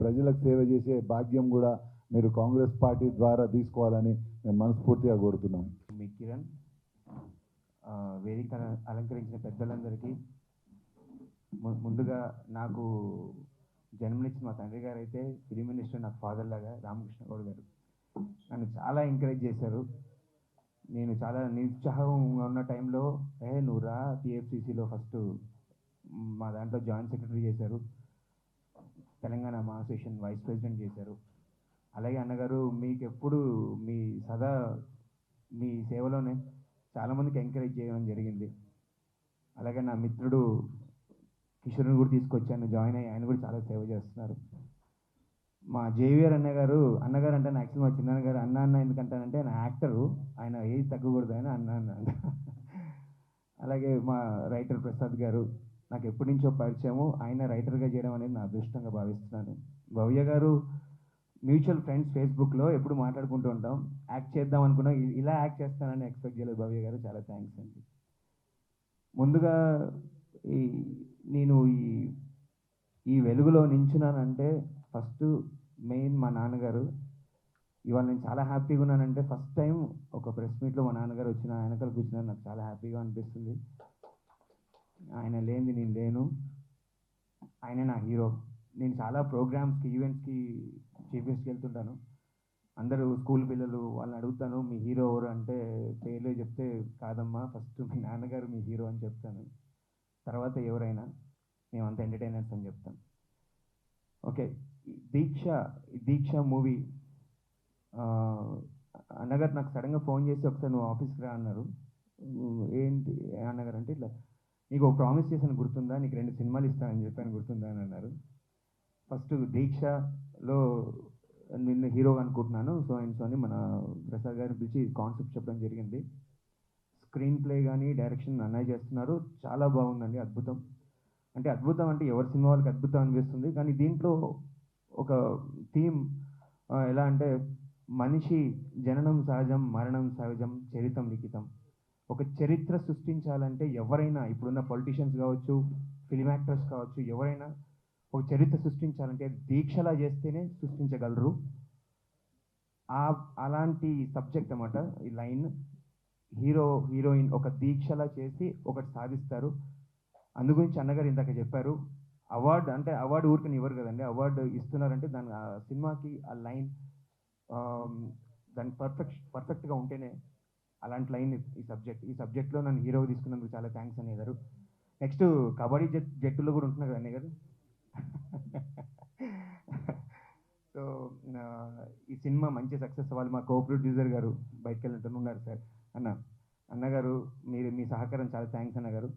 ప్రజలకు సేవ చేసే భాగ్యం కూడా మీరు కాంగ్రెస్ పార్టీ ద్వారా తీసుకోవాలని మేము మనస్ఫూర్తిగా కోరుతున్నాం. మీ కిరణ్, వేదిక అలంకరించిన పెద్దలందరికీ ముందుగా నాకు జన్మనిచ్చిన మా తండ్రి గారు అయితే ఫిలిం మినిస్టర్, నాకు ఫాదర్ లాగా రామకృష్ణ గౌడ్ గారు నన్ను చాలా ఎంకరేజ్ చేశారు. నేను చాలా నిరుత్సాహంగా ఉన్న టైంలో నువ్వు రా టీఎఫ్సీసీలో ఫస్ట్ మా దాంట్లో జాయింట్ సెక్రటరీ చేశారు, తెలంగాణ అసోసియేషన్ వైస్ ప్రెసిడెంట్ చేశారు. అలాగే అన్నగారు మీకు ఎప్పుడు సదా మీ సేవలోనే చాలామందికి ఎంకరేజ్ చేయడం జరిగింది. అలాగే నా మిత్రుడు కిషోర్ని కూడా తీసుకొచ్చాను, జాయిన్ అయ్యి ఆయన కూడా చాలా సేవ చేస్తున్నారు. మా జేవిఆర్ అన్నగారు అంటే నా యాక్చువల్ మా చిన్నగారు అన్న ఎందుకంటానంటే నా యాక్టరు, ఆయన ఏజ్ తగ్గకూడదు అని అన్న. అలాగే మా రైటర్ ప్రసాద్ గారు నాకు ఎప్పటి నుంచో పరిచయము, ఆయన రైటర్గా చేయడం అనేది నా అదృష్టంగా భావిస్తున్నాను. భవ్య గారు మ్యూచువల్ ఫ్రెండ్స్ ఫేస్బుక్లో ఎప్పుడు మాట్లాడుకుంటూ ఉంటాం, యాక్ట్ చేద్దాం అనుకున్నా, ఇలా యాక్ట్ చేస్తానని ఎక్స్పెక్ట్ చేయలేదు. భవ్య గారు చాలా థ్యాంక్స్ అండి. ముందుగా నేను ఈ వెలుగులో నించున్నానంటే ఫస్ట్ మెయిన్ మా నాన్నగారు. ఇవాళ నేను చాలా హ్యాపీగా ఉన్నానంటే ఫస్ట్ టైం ఒక ప్రెస్ మీట్లో మా నాన్నగారు వచ్చిన వెనకాల కూర్చున్నారు, నాకు చాలా హ్యాపీగా అనిపిస్తుంది. ఆయన లేనిది నేను లేను, ఆయనే నా హీరో. నేను చాలా ప్రోగ్రామ్స్కి, ఈవెంట్స్కి చీఫ్ గెస్ట్కి వెళ్తుంటాను. అందరూ స్కూల్ పిల్లలు వాళ్ళని అడుగుతాను, మీ హీరో ఎవరు అంటే పేర్లే చెప్తే కాదమ్మా, ఫస్ట్ మీ నాన్నగారు మీ హీరో అని చెప్తాను, తర్వాత ఎవరైనా మేమంతా ఎంటర్టైనర్స్ అని చెప్తాను. ఓకే, దీక్ష మూవీ అన్నగారు నాకు సడన్గా ఫోన్ చేసి ఒకసారి నువ్వు ఆఫీస్కి రా అన్నారు. ఏంటి అన్నగారు అంటే ఇట్లా నీకు ఒక ప్రామిస్ చేశాను గుర్తుందా, నీకు 2 సినిమాలు ఇస్తానని చెప్పాను గుర్తుందా అని అన్నారు. ఫస్ట్ దీక్షలో నిన్ను హీరోగా అనుకుంటున్నాను, సో అని మన ప్రసాద్ గారిని పిలిచి కాన్సెప్ట్ చెప్పడం జరిగింది. స్క్రీన్ ప్లే కానీ డైరెక్షన్ అన్నయ్య చేస్తున్నారు, చాలా బాగుందండి, అద్భుతం. అద్భుతం అంటే ఎవరి సినిమా వాళ్ళకి అద్భుతం అనిపిస్తుంది, కానీ దీంట్లో ఒక థీమ్ ఎలా అంటే మనిషి జననం సహజం, మరణం సహజం, చరిత్రం లిఖితం. ఒక చరిత్ర సృష్టించాలంటే ఎవరైనా, ఇప్పుడున్న పొలిటీషియన్స్ కావచ్చు, ఫిలిం యాక్టర్స్ కావచ్చు, ఎవరైనా ఒక చరిత్ర సృష్టించాలంటే దీక్షలా చేస్తేనే సృష్టించగలరు. అలాంటి సబ్జెక్ట్ అన్నమాట ఈ లైన్. హీరోయిన్ ఒక దీక్షలా చేసి ఒకటి సాధిస్తారు. అందుగురించి అన్నగారు ఇందాక చెప్పారు, అవార్డు ఊరికి ఇవ్వరు కదండి, అవార్డు ఇస్తున్నారంటే దాని ఆ సినిమాకి ఆ లైన్ దాని పర్ఫెక్ట్గా ఉంటేనే అలాంటి లైన్ ఈ సబ్జెక్ట్లో నన్ను హీరోగా తీసుకున్నందుకు చాలా థ్యాంక్స్ అనేదారు. నెక్స్ట్ కబడ్డీ జట్టులో కూడా ఉంటున్నారు కదా అన్నయ్య గారు. సో ఈ సినిమా మంచి సక్సెస్ అవ్వాలి. మా కో ప్రొడ్యూసర్ గారు బయటకు వెళ్ళినట్టు ఉన్నారు సార్. అన్నగారు మీ సహకారం చాలా థ్యాంక్స్ అన్నగారు.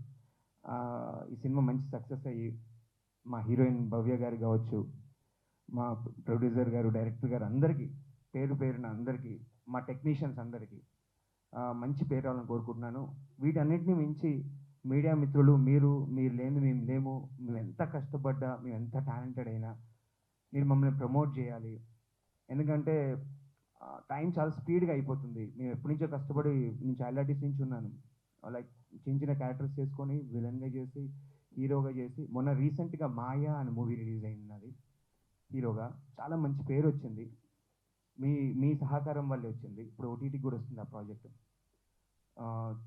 ఈ సినిమా మంచి సక్సెస్ అయ్యి మా హీరోయిన్ భవ్య గారు కావచ్చు, మా ప్రొడ్యూసర్ గారు, డైరెక్టర్ గారు అందరికీ పేరున అందరికీ, మా టెక్నీషియన్స్ అందరికీ మంచి పేరు రావాలని కోరుకుంటున్నాను. వీటన్నిటిని మించి మీడియా మిత్రులు, మీరు లేని మేము లేము, మేము ఎంత కష్టపడ్డా, మేము ఎంత టాలెంటెడ్ అయినా మీరు మమ్మల్ని ప్రమోట్ చేయాలి. ఎందుకంటే టైం చాలా స్పీడ్గా అయిపోతుంది. మేము ఎప్పటి నుంచో కష్టపడి, నేను చైల్డ్ ఆర్టిస్ట్ నుంచి ఉన్నాను, లైక్ చిన్న క్యారెక్టర్స్ చేసుకొని విలన్గా చేసి, హీరోగా చేసి, మొన్న రీసెంట్గా మాయా అనే మూవీ రిలీజ్ అయింది, హీరోగా చాలా మంచి పేరు వచ్చింది. మీ సహకారం వల్లే వచ్చింది. ఇప్పుడు ఓటీటీకి కూడా వస్తుంది ఆ ప్రాజెక్ట్.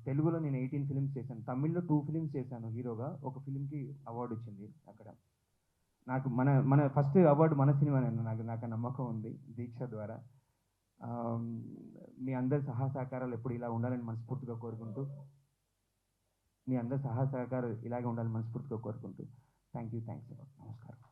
తెలుగులో నేను 18 ఫిలిమ్స్ చేశాను, తమిళ్లో 2 ఫిలిమ్స్ చేశాను హీరోగా. ఒక ఫిలింకి అవార్డు వచ్చింది అక్కడ. నాకు మన ఫస్ట్ అవార్డు మన సినిమానే, నాకు నమ్మకం ఉంది దీక్ష ద్వారా. మీ అందరి సహకారాలు ఎప్పుడు ఇలా ఉండాలని మనస్ఫూర్తిగా కోరుకుంటూ, మీ అందరి సహకారాలు ఇలాగే ఉండాలని మనస్ఫూర్తిగా కోరుకుంటూ థ్యాంక్స్. నమస్కారం.